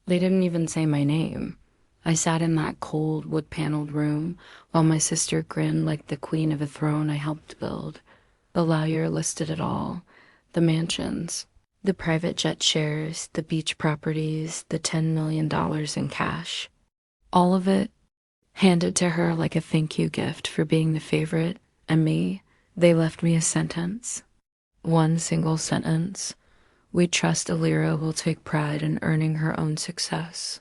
They didn't even say my name. I sat in that cold, wood-paneled room while my sister grinned like the queen of a throne I helped build. The lawyer listed it all. The mansions, the private jet shares, the beach properties, the $10 million in cash. All of it handed to her like a thank you gift for being the favorite, and me, they left me a sentence. One single sentence. We trust Alira will take pride in earning her own success.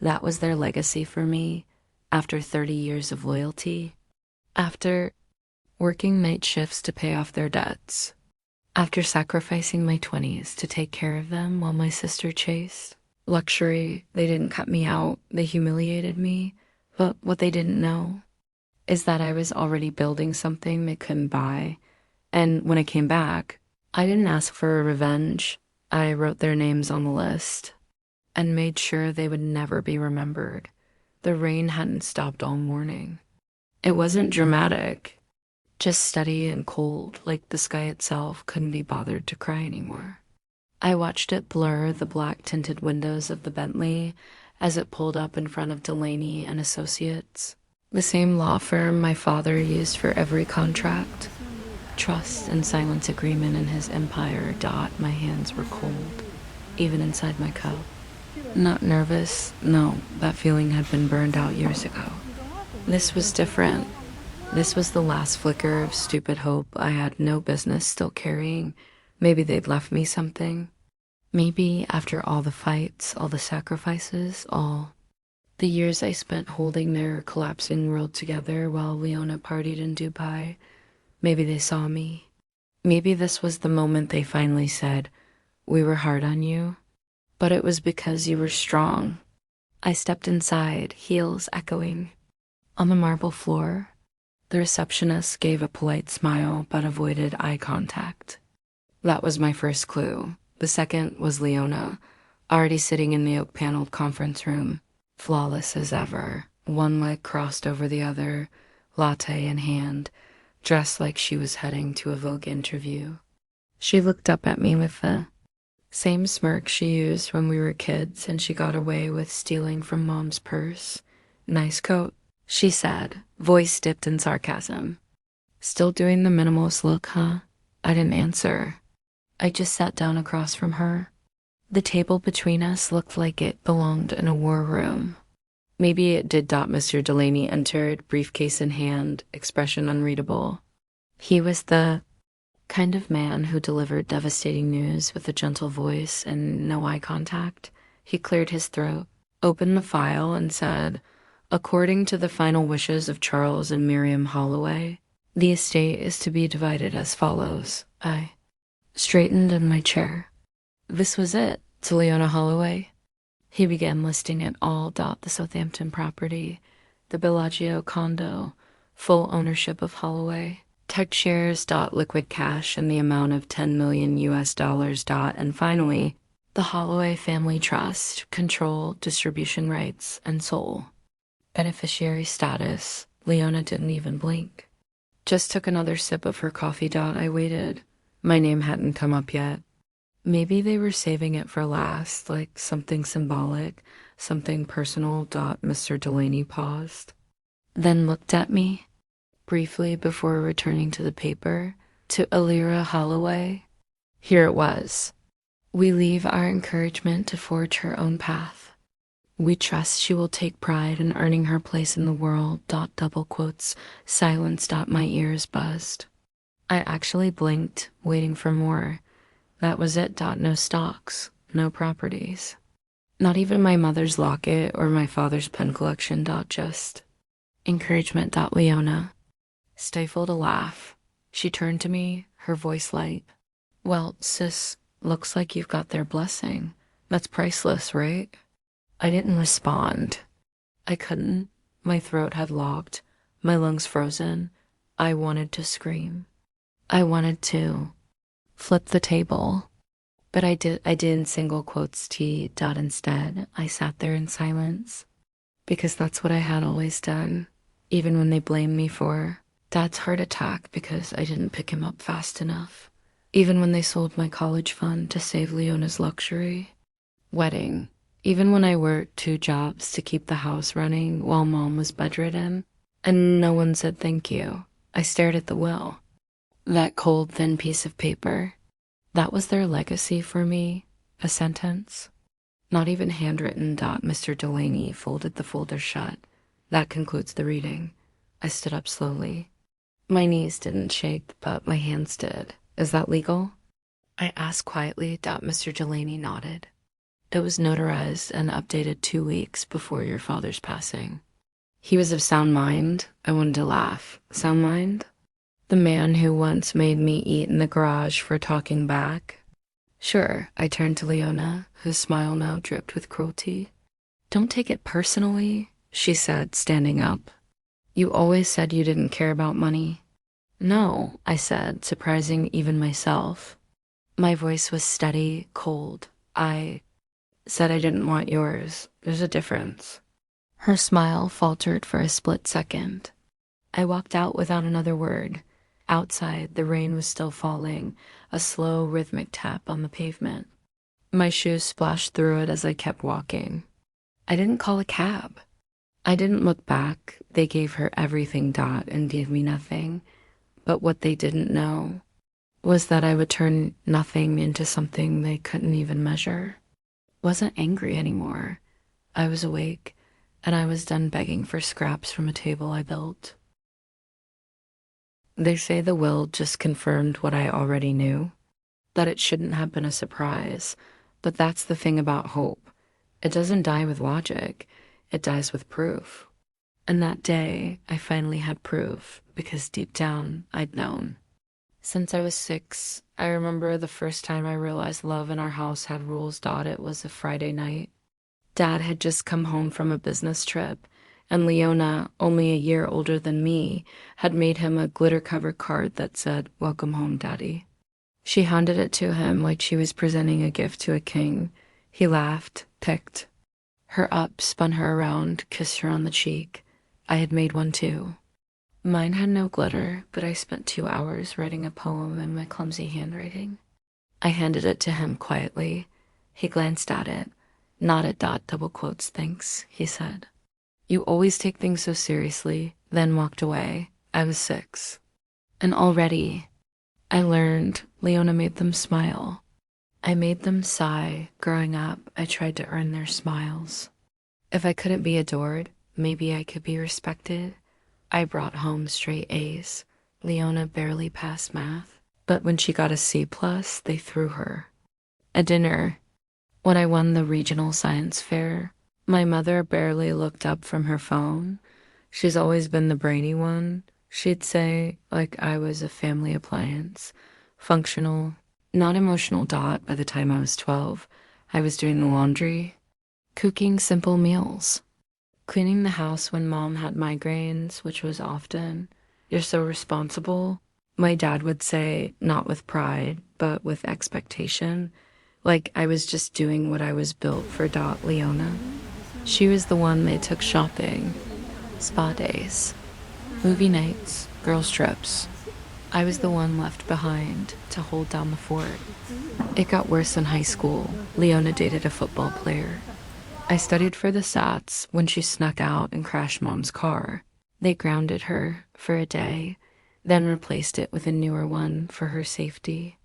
That was their legacy for me after 30 years of loyalty, after working night shifts to pay off their debts, after sacrificing my 20s to take care of them while my sister chased. Luxury, they didn't cut me out, they humiliated me, but what they didn't know is that I was already building something they couldn't buy. And when I came back, I didn't ask for a revenge. I wrote their names on the list and made sure they would never be remembered. The rain hadn't stopped all morning. It wasn't dramatic, just steady and cold, like the sky itself couldn't be bothered to cry anymore. I watched it blur the black-tinted windows of the Bentley as it pulled up in front of Delaney and Associates, the same law firm my father used for every contract. Trust and silence agreement in his empire. My hands were cold, even inside my cup. Not nervous, no, that feeling had been burned out years ago. This was different. This was the last flicker of stupid hope I had no business still carrying. Maybe they'd left me something. Maybe after all the fights, all the sacrifices, all the years I spent holding their collapsing world together while Leona partied in Dubai, maybe they saw me. Maybe this was the moment they finally said, "We were hard on you, but it was because you were strong." I stepped inside, heels echoing. On the marble floor, the receptionist gave a polite smile but avoided eye contact. That was my first clue. The second was Leona, already sitting in the oak-paneled conference room, flawless as ever, one leg crossed over the other, latte in hand, dressed like she was heading to a Vogue interview. She looked up at me with the same smirk she used when we were kids and she got away with stealing from Mom's purse. "Nice coat," she said, voice dipped in sarcasm. "Still doing the minimalist look, huh?" I didn't answer. I just sat down across from her. The table between us looked like it belonged in a war room. Maybe it did. Mr. Delaney entered, briefcase in hand, expression unreadable. He was the kind of man who delivered devastating news with a gentle voice and no eye contact. He cleared his throat, opened the file, and said, "According to the final wishes of Charles and Miriam Holloway, the estate is to be divided as follows." I straightened in my chair. This was it, to Leona Holloway. He began listing it all. The Southampton property, the Bellagio condo, full ownership of Holloway, tech shares. Liquid cash in the amount of $10 million US. And finally, the Holloway Family Trust, control, distribution rights, and sole beneficiary status. Leona didn't even blink. Just took another sip of her coffee. I waited. My name hadn't come up yet. Maybe they were saving it for last, like something symbolic, something personal. Mr. Delaney paused, then looked at me briefly before returning to the paper. "To Alira Holloway." Here it was. "We leave our encouragement to forge her own path. We trust she will take pride in earning her place in the world. Double quotes, silence. My ears buzzed. I actually blinked, waiting for more. That was it. No stocks, no properties. Not even my mother's locket or my father's pen collection. Just encouragement. Leona stifled a laugh. She turned to me, her voice light. "Well, sis, looks like you've got their blessing. That's priceless, right?" I didn't respond. I couldn't. My throat had locked, my lungs frozen. I wanted to scream. I wanted to flip the table. But I didn't. Single quotes T. Instead, I sat there in silence. Because that's what I had always done. Even when they blamed me for Dad's heart attack because I didn't pick him up fast enough. Even when they sold my college fund to save Leona's luxury. Wedding. even when I worked 2 jobs to keep the house running while mom was bedridden, and no one said thank you. I stared at the will. That cold, thin piece of paper. That was their legacy for me. A sentence. Not even handwritten. Mr. Delaney folded the folder shut. That concludes the reading. I stood up slowly. My knees didn't shake, but my hands did. Is that legal? I asked quietly. Mr. Delaney nodded. It was notarized and updated 2 weeks before your father's passing. He was of sound mind. I wanted to laugh. Sound mind? The man who once made me eat in the garage for talking back? Sure, I turned to Leona, whose smile now dripped with cruelty. Don't take it personally, she said, standing up. You always said you didn't care about money. No, I said, surprising even myself. My voice was steady, cold. I said I didn't want yours. There's a difference. Her smile faltered for a split second. I walked out without another word. Outside, the rain was still falling, a slow, rhythmic tap on the pavement. My shoes splashed through it as I kept walking. I didn't call a cab. I didn't look back. They gave her everything, and gave me nothing. But what they didn't know was that I would turn nothing into something they couldn't even measure. Wasn't angry anymore. I was awake, and I was done begging for scraps from a table I built. They say the will just confirmed what I already knew, that it shouldn't have been a surprise. But that's the thing about hope. It doesn't die with logic. It dies with proof. And that day, I finally had proof, because deep down, I'd known. Since I was 6, I remember the first time I realized love in our house had rules. It was a Friday night. Dad had just come home from a business trip, and Leona, only a year older than me, had made him a glitter-covered card that said, "Welcome home, Daddy." She handed it to him like she was presenting a gift to a king. He laughed, picked her up, spun her around, kissed her on the cheek. I had made one too. Mine had no glitter, but I spent 2 hours writing a poem in my clumsy handwriting. I handed it to him quietly. He glanced at it, nodded. Double quotes, thanks, he said. You always take things so seriously, then walked away. I was 6. And already, I learned Leona made them smile. I made them sigh. Growing up, I tried to earn their smiles. If I couldn't be adored, maybe I could be respected. I brought home straight A's. Leona barely passed math, but when she got a C+, they threw her. At dinner, when I won the regional science fair, my mother barely looked up from her phone. She's always been the brainy one. She'd say, like I was a family appliance, functional, not emotional. By the time I was 12, I was doing the laundry, cooking simple meals, cleaning the house when mom had migraines, which was often. You're so responsible. My dad would say, not with pride, but with expectation, like I was just doing what I was built for. Leona, she was the one they took shopping, spa days, movie nights, girls' trips. I was the one left behind to hold down the fort. It got worse in high school. Leona dated a football player. I studied for the SATs when she snuck out and crashed mom's car. They grounded her for a day, then replaced it with a newer one for her safety.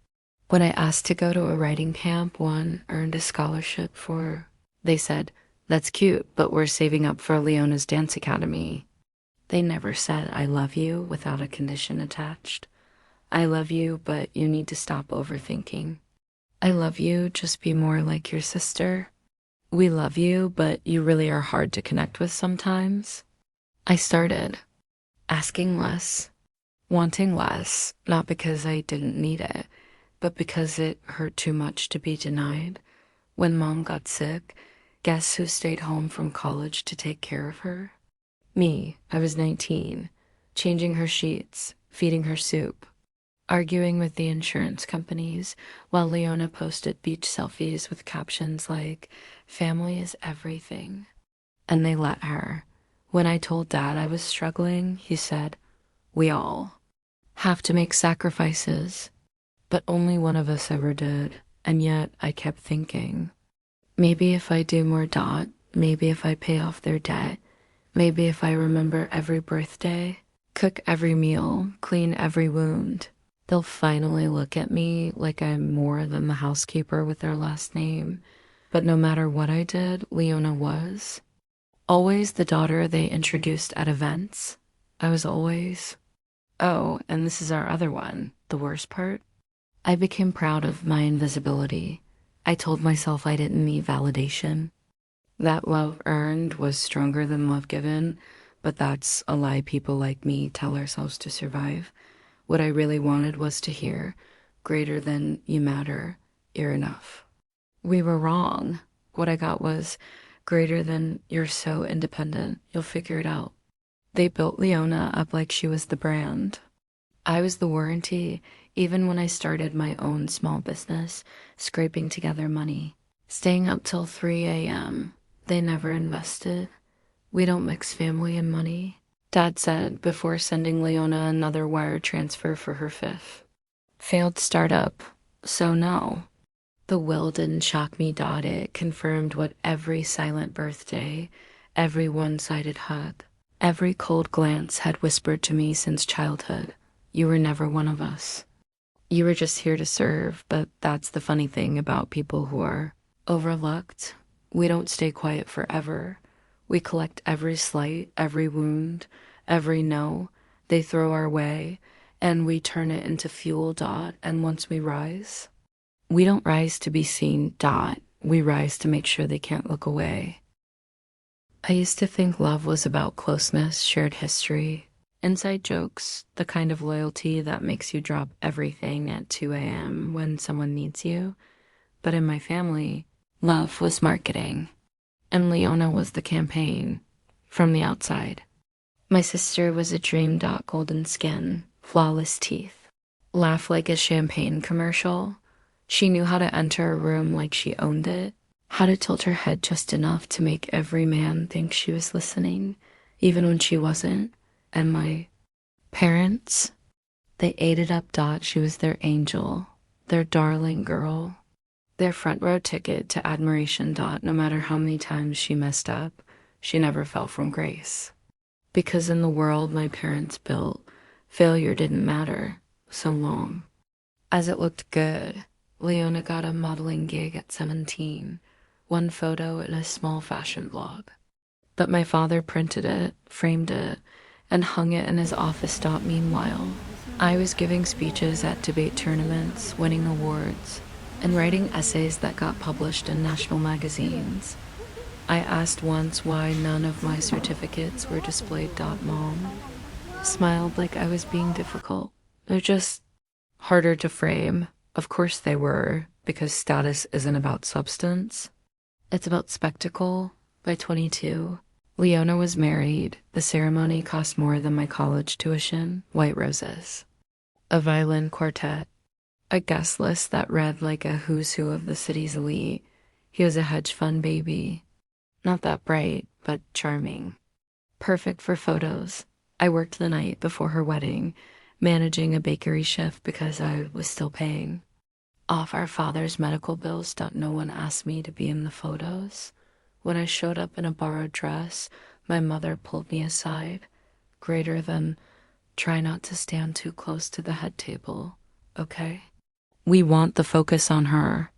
When I asked to go to a writing camp one earned a scholarship for, they said, "That's cute, but we're saving up for Leona's dance academy." They never said, "I love you," without a condition attached. I love you, but you need to stop overthinking. I love you, just be more like your sister. We love you, but you really are hard to connect with sometimes. I started asking less, wanting less, not because I didn't need it, but because it hurt too much to be denied. When mom got sick, guess who stayed home from college to take care of her? Me. I was 19, changing her sheets, feeding her soup, arguing with the insurance companies while Leona posted beach selfies with captions like, "Family is everything." And they let her. When I told Dad I was struggling, he said, "We all have to make sacrifices." But only one of us ever did. And yet I kept thinking, Maybe if I do more dot, maybe if I pay off their debt, maybe if I remember every birthday, cook every meal, clean every wound, they'll finally look at me like I'm more than the housekeeper with their last name. But no matter what I did, Leona was always the daughter they introduced at events. I was always. Oh, and this is our other one, the worst part. I became proud of my invisibility. I told myself I didn't need validation. That love earned was stronger than love given, but that's a lie people like me tell ourselves to survive. What I really wanted was to hear, greater than you matter, you're enough. We were wrong. What I got was, greater than you're so independent, you'll figure it out. They built Leona up like she was the brand. I was the warranty, even when I started my own small business, scraping together money, staying up till 3 a.m. They never invested. We don't mix family and money, Dad said before sending Leona another wire transfer for her fifth. Failed startup, so no. The will didn't shock me, Dot. It confirmed what every silent birthday, every one-sided hug, every cold glance had whispered to me since childhood. You were never one of us. You were just here to serve, but that's the funny thing about people who are overlooked. We don't stay quiet forever. We collect every slight, every wound, every no they throw our way, and we turn it into fuel, Dot. And once we rise, we don't rise to be seen, Dot. We rise to make sure they can't look away. I used to think love was about closeness, shared history, inside jokes, the kind of loyalty that makes you drop everything at 2 a.m. when someone needs you. But in my family, love was marketing, and Leona was the campaign from the outside. My sister was a dream, Dot. Golden skin, flawless teeth, laugh like a champagne commercial. She knew how to enter a room like she owned it, how to tilt her head just enough to make every man think she was listening, even when she wasn't. And my parents, they ate it up, Dot. She was their angel, their darling girl, their front row ticket to admiration, Dot. No matter how many times she messed up, she never fell from grace. Because in the world my parents built, failure didn't matter so long as it looked good. Leona got a modeling gig at 17, one photo in a small fashion blog. But my father printed it, framed it, and hung it in his office. Dot. Meanwhile, I was giving speeches at debate tournaments, winning awards, and writing essays that got published in national magazines. I asked once why none of my certificates were displayed. Dot. Mom smiled like I was being difficult. They're just harder to frame. Of course they were, because status isn't about substance. It's about spectacle. By 22, Leona was married. The ceremony cost more than my college tuition. White roses, a violin quartet, a guest list that read like a who's who of the city's elite. He was a hedge fund baby. Not that bright, but charming. Perfect for photos. I worked the night before her wedding, managing a bakery shift because I was still paying off our father's medical bills. No one asked me to be in the photos. When I showed up in a borrowed dress, my mother pulled me aside. Greater than, try not to stand too close to the head table, okay? We want the focus on her.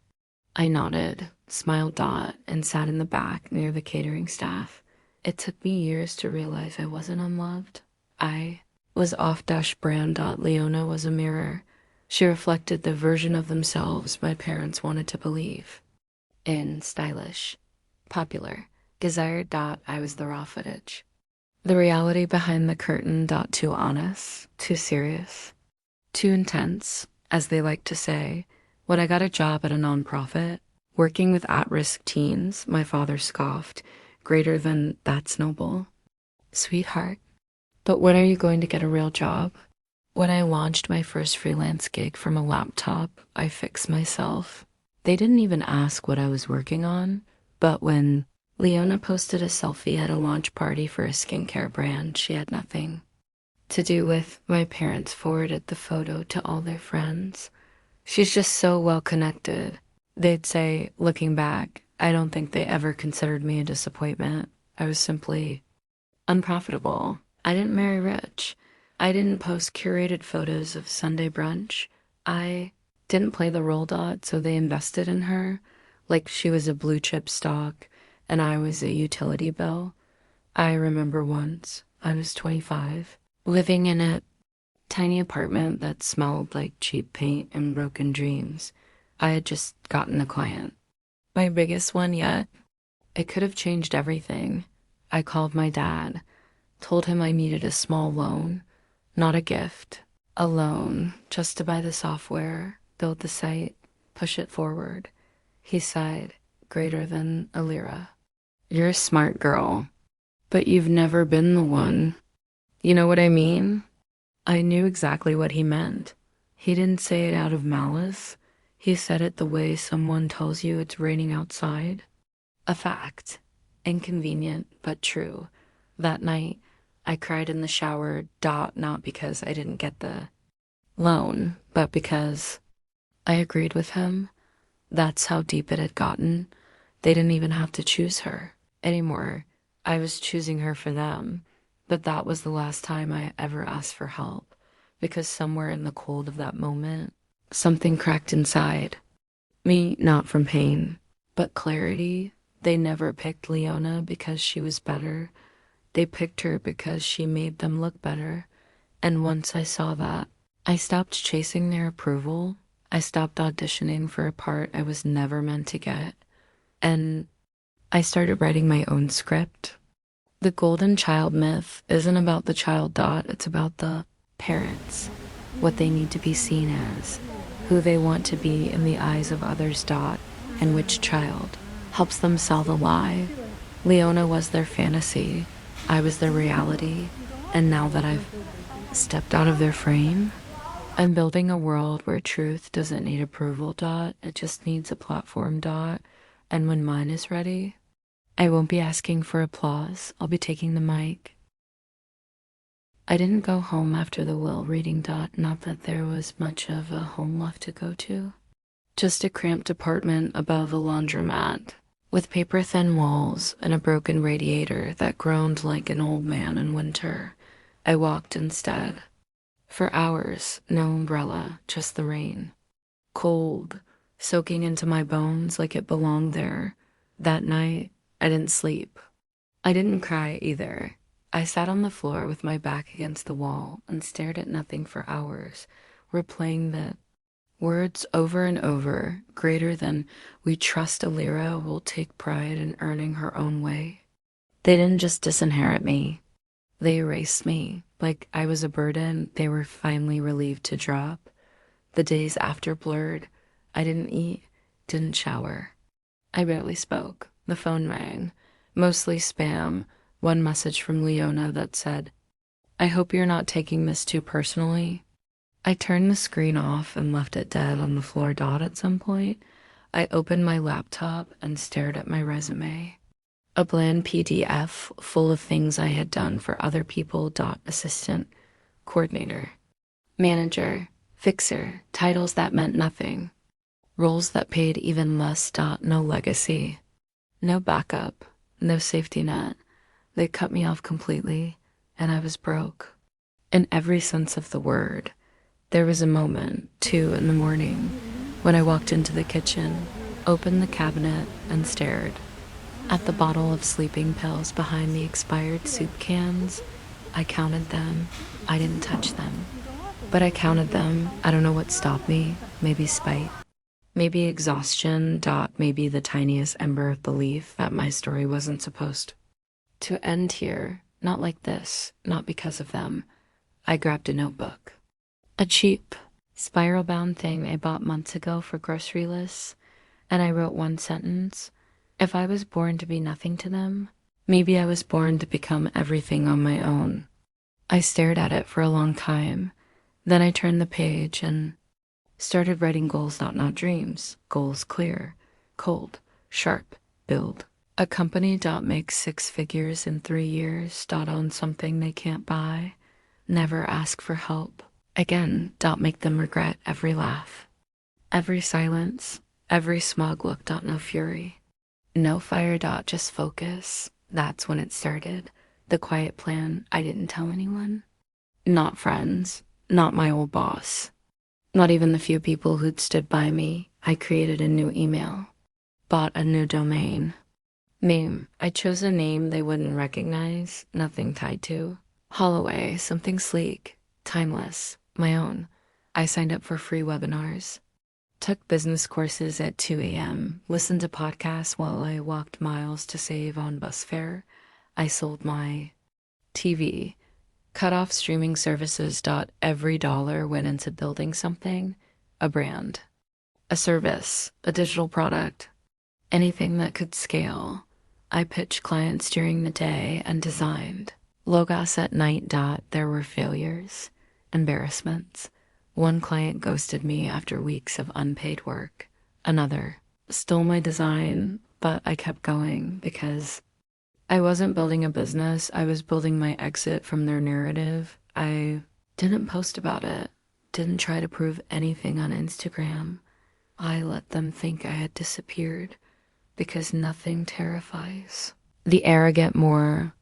I nodded, smiled, Dot, and sat in the back near the catering staff. It took me years to realize I wasn't unloved. I was off-brand. Leona was a mirror. She reflected the version of themselves my parents wanted to believe in. Stylish, popular, desired. I was the raw footage. The reality behind the curtain. Too honest, too serious, too intense, as they like to say. When I got a job at a nonprofit, working with at-risk teens, my father scoffed. Greater than, that's noble. Sweetheart, but when are you going to get a real job? When I launched my first freelance gig from a laptop, I fixed myself. They didn't even ask what I was working on, but when Leona posted a selfie at a launch party for a skincare brand, she had nothing to do with. My parents forwarded the photo to all their friends. She's just so well connected. They'd say, looking back, I don't think they ever considered me a disappointment. I was simply unprofitable. I didn't marry rich. I didn't post curated photos of Sunday brunch. I didn't play the role dot, so they invested in her like she was a blue chip stock and I was a utility bill. I remember once, I was 25, living in a tiny apartment that smelled like cheap paint and broken dreams. I had just gotten a client. My biggest one yet. It could have changed everything. I called my dad, told him I needed a small loan, not a gift, a loan just to buy the software, build the site, push it forward. He sighed, greater than a lira. You're a smart girl, but you've never been the one. You know what I mean? I knew exactly what he meant. He didn't say it out of malice. He said it the way someone tells you it's raining outside. A fact. Inconvenient, but true. That night, I cried in the shower, not because I didn't get the loan, but because I agreed with him. That's how deep it had gotten. They didn't even have to choose her anymore. I was choosing her for them. But that was the last time I ever asked for help, because somewhere in the cold of that moment, something cracked inside. Me, not from pain, but clarity. They never picked Leona because she was better. They picked her because she made them look better. And once I saw that, I stopped chasing their approval. I stopped auditioning for a part I was never meant to get. And I started writing my own script. The golden child myth isn't about the child dot, it's about the parents, what they need to be seen as, who they want to be in the eyes of others dot, and which child helps them sell the lie. Leona was their fantasy, I was their reality, and now that I've stepped out of their frame, I'm building a world where truth doesn't need approval dot, it just needs a platform dot, and when mine is ready, I won't be asking for applause. I'll be taking the mic. I didn't go home after the will reading dot, not that there was much of a home left to go to. Just a cramped apartment above a laundromat, with paper-thin walls and a broken radiator that groaned like an old man in winter. I walked instead. For hours, no umbrella, just the rain. Cold, soaking into my bones like it belonged there. That night, I didn't sleep. I didn't cry either. I sat on the floor with my back against the wall and stared at nothing for hours, replaying the words over and over, greater than we trust Alira will take pride in earning her own way. They didn't just disinherit me. They erased me. Like I was a burden they were finally relieved to drop. The days after blurred. I didn't eat, didn't shower. I barely spoke. The phone rang, mostly spam, one message from Leona that said, I hope you're not taking this too personally. I turned the screen off and left it dead on the floor dot at some point. I opened my laptop and stared at my resume. A bland PDF full of things I had done for other people dot assistant, coordinator, manager, fixer, titles that meant nothing. Roles that paid even less dot no legacy. No backup, no safety net. They cut me off completely, and I was broke. In every sense of the word. There was a moment, 2 in the morning, when I walked into the kitchen, opened the cabinet, and stared. At the bottle of sleeping pills behind the expired soup cans, I counted them. I didn't touch them. But I counted them. I don't know what stopped me. Maybe spite. Maybe exhaustion dot maybe the tiniest ember of belief that my story wasn't supposed to end here. Not like this. Not because of them. I grabbed a notebook. A cheap, spiral-bound thing I bought months ago for grocery lists, and I wrote one sentence. If I was born to be nothing to them, maybe I was born to become everything on my own. I stared at it for a long time. Then I turned the page and started writing goals, not dreams. Goals clear, cold, sharp, build. A company makes 6 figures in 3 years, on something they can't buy. Never ask for help. Again, make them regret every laugh. Every silence, every smug look, no fury. No fire. Just focus. That's when it started. The quiet plan I didn't tell anyone. Not friends. Not my old boss. Not even the few people who'd stood by me. I created a new email. Bought a new domain. Name. I chose a name they wouldn't recognize. Nothing tied to. Holloway. Something sleek. Timeless. My own. I signed up for free webinars. Took business courses at 2 a.m., listened to podcasts while I walked miles to save on bus fare. I sold my TV, cut off streaming services. Every dollar went into building something, a brand, a service, a digital product, anything that could scale. I pitched clients during the day and designed. Logos at night. There were failures, embarrassments. One client ghosted me after weeks of unpaid work. Another stole my design, but I kept going because I wasn't building a business. I was building my exit from their narrative. I didn't post about it, didn't try to prove anything on Instagram. I let them think I had disappeared because nothing terrifies the arrogant more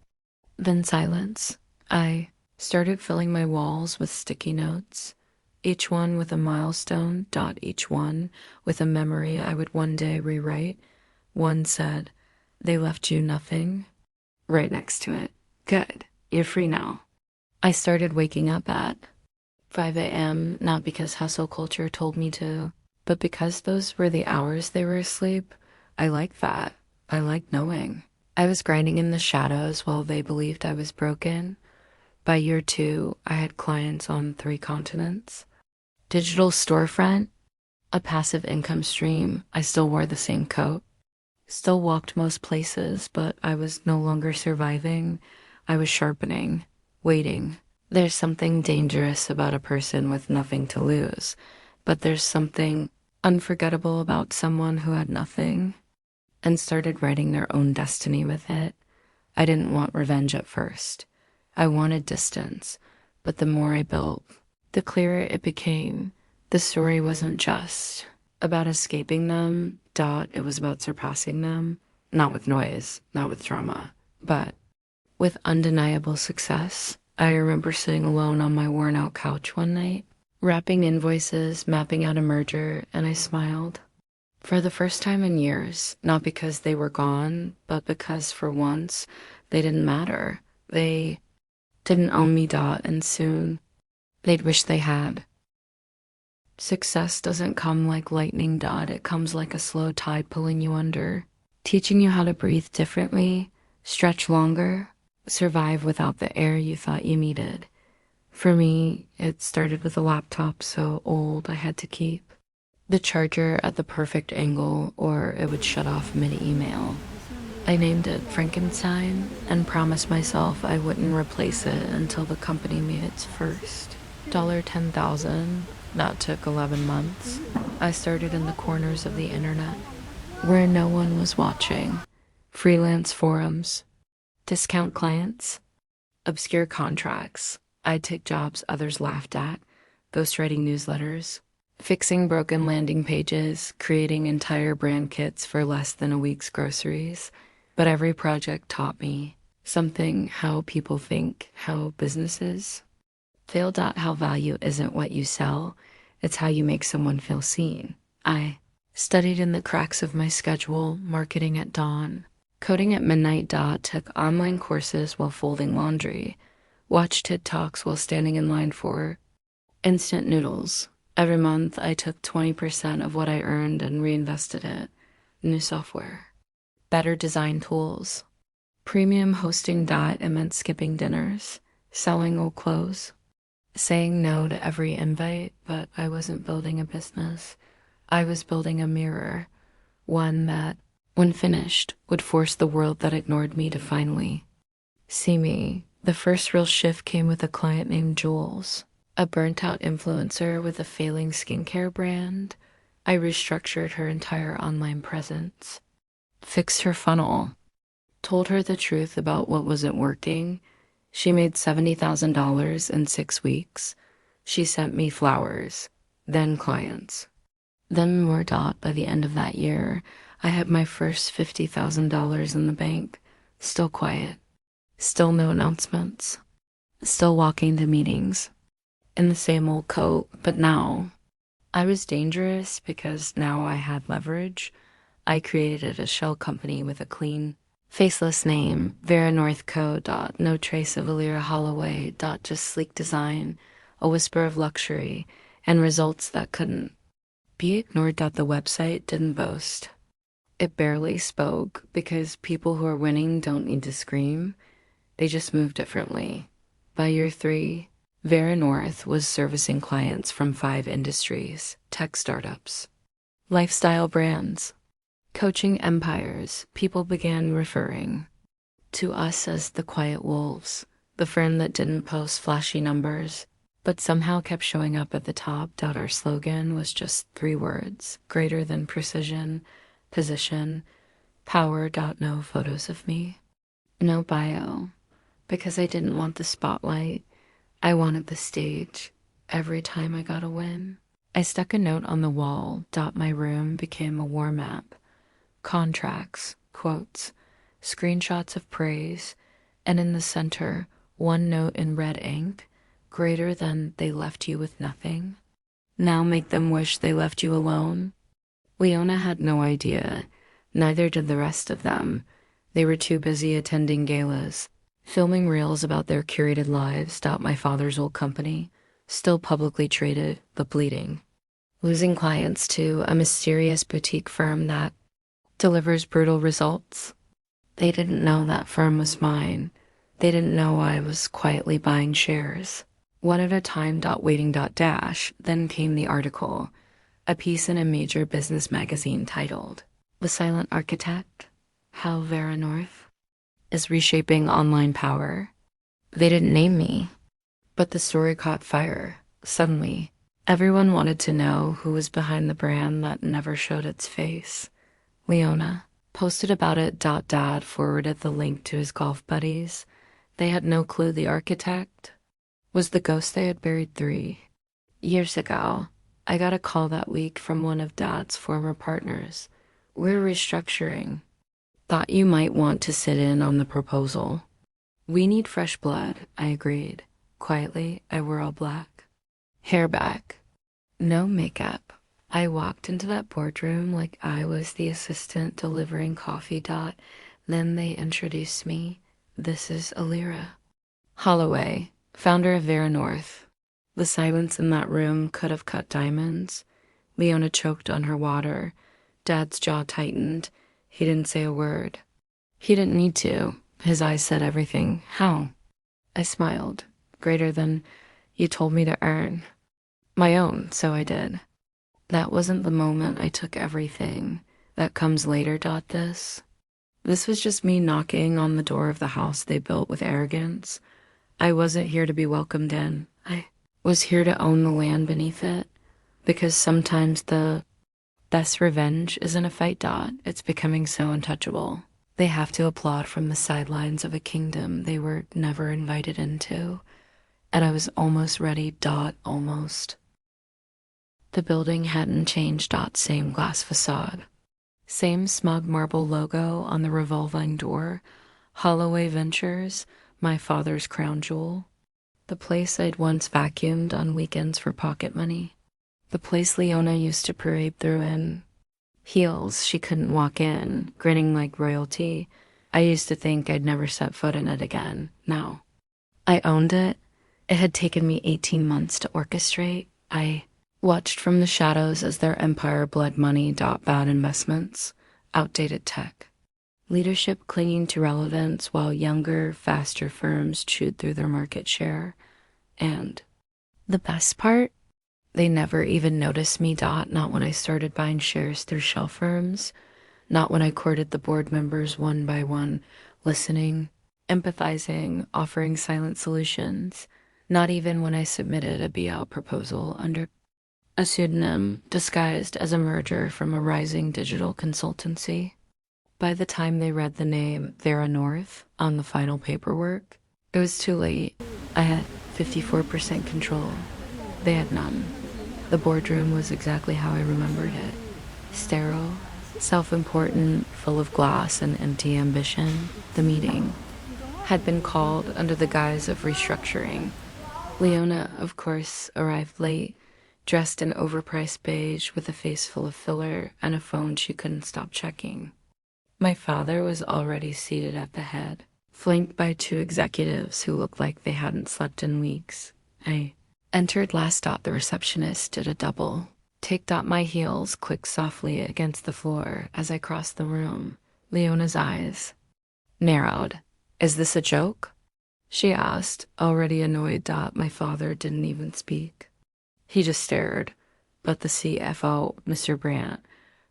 than silence. I started filling my walls with sticky notes. Each one with a milestone. Each one with a memory I would one day rewrite. One said, "They left you nothing." Right next to it, "Good, you're free now." I started waking up at 5 a.m., not because hustle culture told me to, but because those were the hours they were asleep. I liked that. I liked knowing. I was grinding in the shadows while they believed I was broken. By year 2, I had clients on 3 continents. Digital storefront, a passive income stream. I still wore the same coat, still walked most places, but I was no longer surviving. I was sharpening, waiting. There's something dangerous about a person with nothing to lose, but there's something unforgettable about someone who had nothing and started writing their own destiny with it. I didn't want revenge at first. I wanted distance, but the more I built, the clearer it became. The story wasn't just about escaping them. It was about surpassing them. Not with noise, not with drama, but with undeniable success. I remember sitting alone on my worn out couch one night, wrapping invoices, mapping out a merger, and I smiled. For the first time in years, not because they were gone, but because for once, they didn't matter. They didn't own me. And soon, they'd wish they had. Success doesn't come like lightning. It comes like a slow tide pulling you under, teaching you how to breathe differently, stretch longer, survive without the air you thought you needed. For me, it started with a laptop so old I had to keep the charger at the perfect angle or it would shut off mid-email. I named it Frankenstein and promised myself I wouldn't replace it until the company made its first $10,000. That took 11 months. I started in the corners of the internet, where no one was watching. Freelance forums, discount clients, obscure contracts. I'd take jobs others laughed at, ghostwriting newsletters, fixing broken landing pages, creating entire brand kits for less than a week's groceries. But every project taught me something: how people think, how businesses fail. How value isn't what you sell, it's how you make someone feel seen. I studied in the cracks of my schedule, marketing at dawn, coding at midnight. Took online courses while folding laundry, watched TikToks while standing in line for instant noodles. Every month, I took 20% of what I earned and reinvested it. New software, better design tools, premium hosting. It meant skipping dinners, selling old clothes, saying no to every invite. But I wasn't building a business. I was building a mirror, one that, when finished, would force the world that ignored me to finally see me. The first real shift came with a client named Jules, a burnt-out influencer with a failing skincare brand. I restructured her entire online presence, fixed her funnel, told her the truth about what wasn't working. She made $70,000 in 6 weeks. She sent me flowers, then clients, then more. By the end of that year, I had my first $50,000 in the bank. Still quiet. Still no announcements. Still walking to meetings. In the same old coat, but now I was dangerous because now I had leverage. I created a shell company with a clean, faceless name, Vera North Co. No trace of Alira Holloway. Just sleek design, a whisper of luxury, and results that couldn't be ignored. The website didn't boast. It barely spoke because people who are winning don't need to scream. They just move differently. By year 3, Vera North was servicing clients from 5 industries: tech startups, lifestyle brands, coaching empires. People began referring to us as the quiet wolves, the firm that didn't post flashy numbers, but somehow kept showing up at the top. Our slogan was just 3 words: greater than precision, position, power. No photos of me, no bio, because I didn't want the spotlight. I wanted the stage. Every time I got a win, I stuck a note on the wall. My room became a war map. Contracts, quotes, screenshots of praise, and in the center, one note in red ink: greater than they left you with nothing. Now make them wish they left you alone. Leona had no idea. Neither did the rest of them. They were too busy attending galas, filming reels about their curated lives. My father's old company, still publicly traded, but bleeding. Losing clients to a mysterious boutique firm that delivers brutal results. They didn't know that firm was mine. They didn't know I was quietly buying shares. One at a time. Waiting. Then came the article, a piece in a major business magazine titled, "The Silent Architect: How Vera North is Reshaping Online Power." They didn't name me, but the story caught fire. Suddenly, everyone wanted to know who was behind the brand that never showed its face. Leona posted about it. Dad forwarded the link to his golf buddies. They had no clue the architect was the ghost they had buried 3 years ago. I got a call that week from one of Dad's former partners. "We're restructuring. Thought you might want to sit in on the proposal." "We need fresh blood," I agreed. Quietly, I wore all black. Hair back. No makeup. I walked into that boardroom like I was the assistant delivering coffee. Then they introduced me. "This is Alira Holloway, founder of Vera North." The silence in that room could have cut diamonds. Leona choked on her water. Dad's jaw tightened. He didn't say a word. He didn't need to. His eyes said everything. "How?" I smiled. "Greater than you told me to earn. My own, so I did." That wasn't the moment I took everything. That comes later. This was just me knocking on the door of the house they built with arrogance. I wasn't here to be welcomed in. I was here to own the land beneath it. Because sometimes the best revenge isn't a fight. It's becoming so untouchable. They have to applaud from the sidelines of a kingdom they were never invited into. And I was almost ready. Almost. The building hadn't changed. Same glass facade. Same smug marble logo on the revolving door. Holloway Ventures, my father's crown jewel. The place I'd once vacuumed on weekends for pocket money. The place Leona used to parade through in heels she couldn't walk in, grinning like royalty. I used to think I'd never set foot in it again. Now, I owned it. It had taken me 18 months to orchestrate. I watched from the shadows as their empire bled money. Bad investments, outdated tech, leadership clinging to relevance while younger, faster firms chewed through their market share. And the best part? They never even noticed me. Not when I started buying shares through shell firms. Not when I courted the board members one by one, listening, empathizing, offering silent solutions. Not even when I submitted a buyout proposal under a pseudonym disguised as a merger from a rising digital consultancy. By the time they read the name Vera North on the final paperwork, it was too late. I had 54% control. They had none. The boardroom was exactly how I remembered it. Sterile, Self-important, full of gloss and empty ambition, the meeting had been called under the guise of restructuring. Leona, of course, arrived late, dressed in overpriced beige with a face full of filler and a phone she couldn't stop checking. My father was already seated at the head, flanked by two executives who looked like they hadn't slept in weeks. I entered last. The receptionist did a double. Take. My heels clicked softly against the floor as I crossed the room. Leona's eyes narrowed. Is this a joke? She asked, already annoyed. My father didn't even speak. He just stared, but the CFO, Mr. Brandt,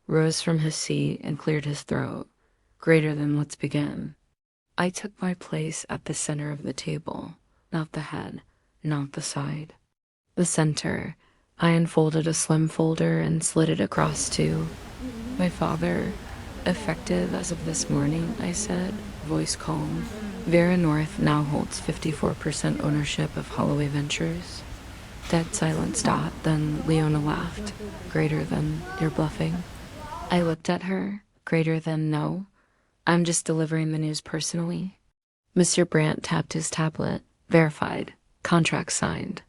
rose from his seat and cleared his throat. Greater than, let's begin. I took my place at the center of the table, not the head, not the side. The center. I unfolded a slim folder and slid it across to my father. Effective as of this morning, I said, voice calm. Vera North now holds 54% ownership of Holloway Ventures. Dead silence. Then Leona laughed. Greater than, you're bluffing. I looked at her. Greater than, no. I'm just delivering the news personally. Mr. Brandt tapped his tablet. Verified. Contract signed.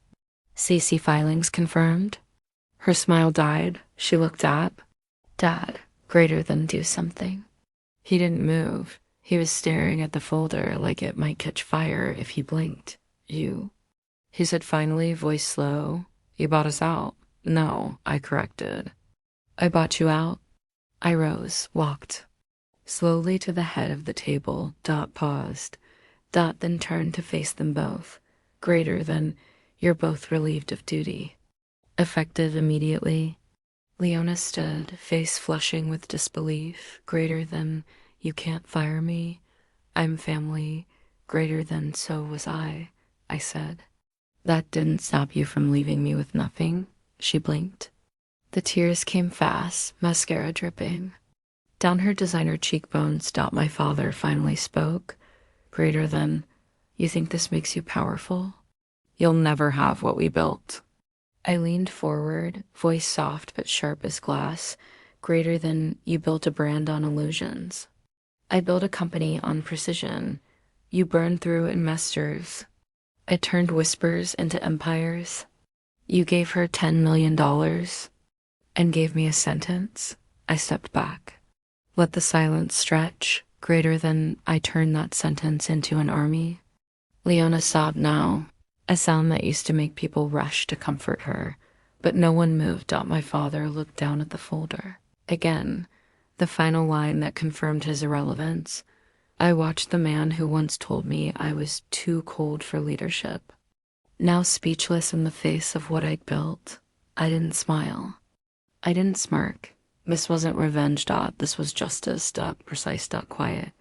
CC filings confirmed. Her smile died. She looked up. Dad, greater than, do something. He didn't move. He was staring at the folder like it might catch fire if he blinked. You. He said finally, voice slow. You bought us out. No, I corrected. I bought you out. I rose, walked slowly to the head of the table. Paused. Then turned to face them both. Greater than, you're both relieved of duty. Effective immediately. Leona stood, face flushing with disbelief. Greater than, you can't fire me. I'm family. Greater than, so was I said. That didn't stop you from leaving me with nothing? She blinked. The tears came fast, mascara dripping. Down her designer cheekbones. My father finally spoke. Greater than, you think this makes you powerful? You'll never have what we built. I leaned forward, voice soft but sharp as glass. Greater than, you built a brand on illusions. I built a company on precision. You burned through investors. I turned whispers into empires. You gave her $10 million and gave me a sentence. I stepped back. Let the silence stretch. Greater than, I turned that sentence into an army. Leona sobbed now, a sound that used to make people rush to comfort her. But no one moved. My father looked down at the folder. Again, the final line that confirmed his irrelevance. I watched the man who once told me I was too cold for leadership. Now speechless in the face of what I'd built, I didn't smile. I didn't smirk. This wasn't revenge. This was justice. Precise. Quiet.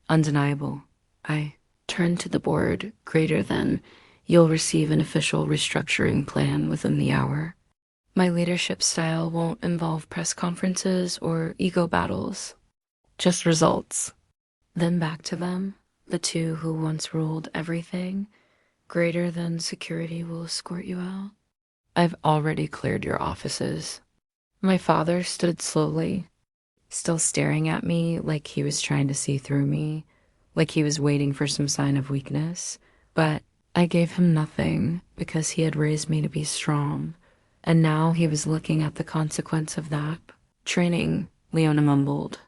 Undeniable. I turned to the board. Greater than, you'll receive an official restructuring plan within the hour. My leadership style won't involve press conferences or ego battles. Just results. Then back to them, the two who once ruled everything. Greater than, security will escort you out. I've already cleared your offices. My father stood slowly, still staring at me like he was trying to see through me, like he was waiting for some sign of weakness. But I gave him nothing because he had raised me to be strong. And now he was looking at the consequence of that. Training, Leona mumbled.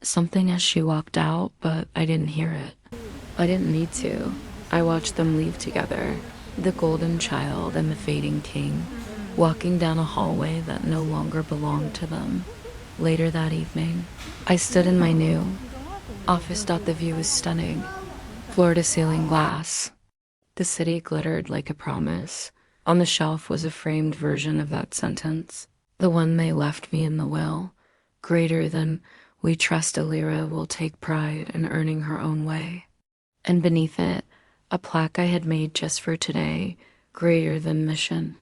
Something as she walked out, but I didn't hear it. I didn't need to. I watched them leave together, the golden child and the fading king, walking down a hallway that no longer belonged to them. Later that evening, I stood in my new office. The view was stunning. Floor-to-ceiling glass. The city glittered like a promise. On the shelf was a framed version of that sentence, the one they left me in the will. Greater than, we trust Alira will take pride in earning her own way. And beneath it, a plaque I had made just for today. Greater than, mission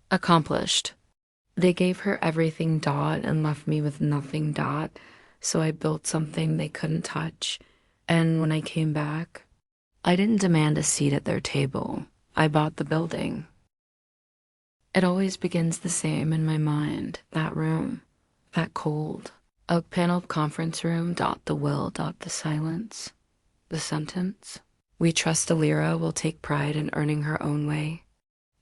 accomplished. They gave her everything. And left me with nothing. So I built something they couldn't touch. And when I came back, I didn't demand a seat at their table. I bought the building. It always begins the same in my mind. That room, that cold, Oak paneled conference room, dot the will, dot the silence. The sentence. We trust Alira will take pride in earning her own way.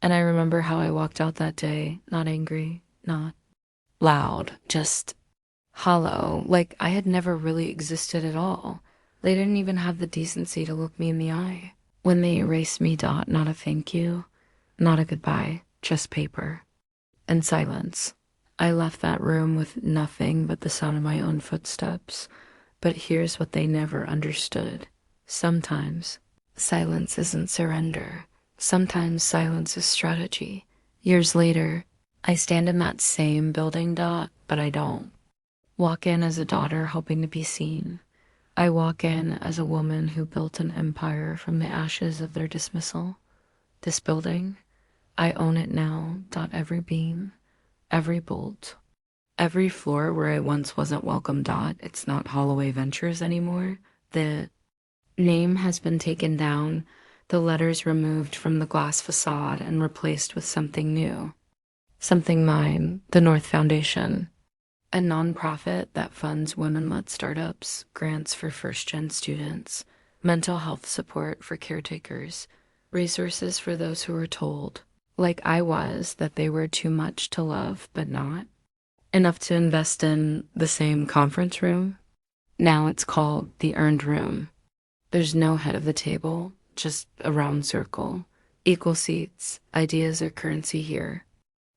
And I remember how I walked out that day, not angry, not loud, just hollow, like I had never really existed at all. They didn't even have the decency to look me in the eye. When they erased me, dot, not a thank you, not a goodbye, just paper. And silence. I left that room with nothing but the sound of my own footsteps. But here's what they never understood. Sometimes silence isn't surrender. Sometimes silence is strategy. Years later, I stand in that same building, dot, but I don't. Walk in as a daughter hoping to be seen. I walk in as a woman who built an empire from the ashes of their dismissal. This building, I own it now, dot, every beam, every bolt, every floor where I once wasn't welcome, dot. It's not Holloway Ventures anymore. The name has been taken down, the letters removed from the glass facade and replaced with something new. Something mine, the North Foundation, a nonprofit that funds women-led startups, grants for first-gen students, mental health support for caretakers, resources for those who are told, like I was, that they were too much to love but not enough to invest in the same conference room. Now it's called the Earned Room. There's no head of the table, just a round circle. Equal seats, ideas are currency here.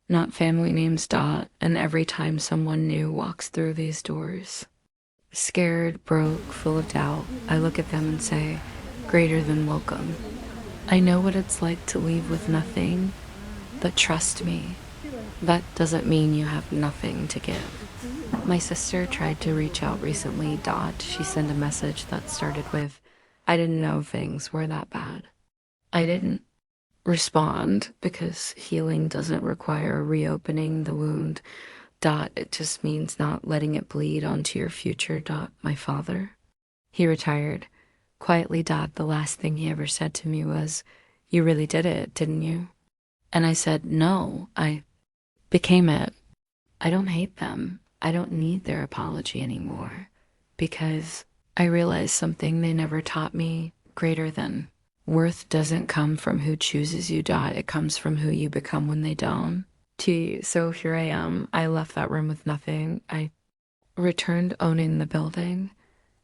Not family names, dot, and every time someone new walks through these doors. Scared, broke, full of doubt, I look at them and say, greater than welcome. I know what it's like to leave with nothing, but trust me, that doesn't mean you have nothing to give. My sister tried to reach out recently, dot. She sent a message that started with, I didn't know things were that bad. I didn't respond because healing doesn't require reopening the wound, dot. It just means not letting it bleed onto your future, dot. My father, he retired. Quietly, dot, the last thing he ever said to me was, you really did it, didn't you? And I said, no, I became it. I don't hate them. I don't need their apology anymore because I realized something they never taught me, greater than. Worth doesn't come from who chooses you, dot. It comes from who you become when they don't. So here I am. I left that room with nothing. I returned owning the building.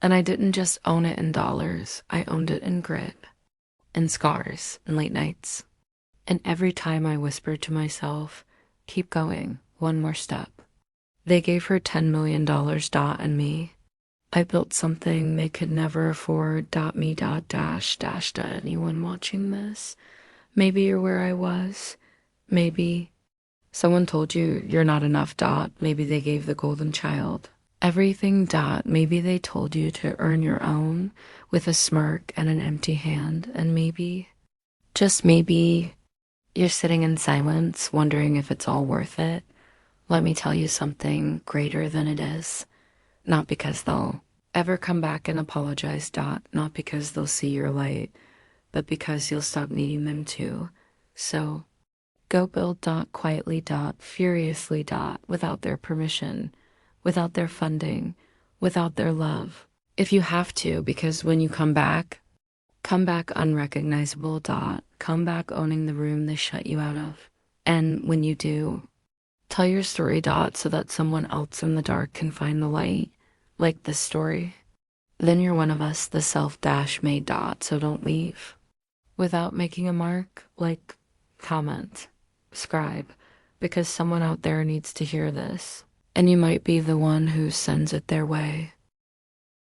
And I didn't just own it in dollars. I owned it in grit, in scars, and late nights. And every time I whispered to myself, keep going, one more step. They gave her $10 million, dot, and me. I built something they could never afford, dot, me, dot, dash, dash, to anyone watching this. Maybe you're where I was. Maybe someone told you you're not enough, dot. Maybe they gave the golden child. Everything, dot. Maybe they told you to earn your own with a smirk and an empty hand. And maybe, just maybe, you're sitting in silence wondering if it's all worth it. Let me tell you something greater than it is. Not because they'll ever come back and apologize, dot. Not because they'll see your light, but because you'll stop needing them to. So go build, dot, quietly, dot, furiously, dot, without their permission, without their funding, without their love. If you have to, because when you come back unrecognizable, dot. Come back owning the room they shut you out of. And when you do, tell your story, dot, so that someone else in the dark can find the light. Like this story. Then you're one of us, the self-made, dot, so don't leave. Without making a mark, like, comment, subscribe, because someone out there needs to hear this. And you might be the one who sends it their way.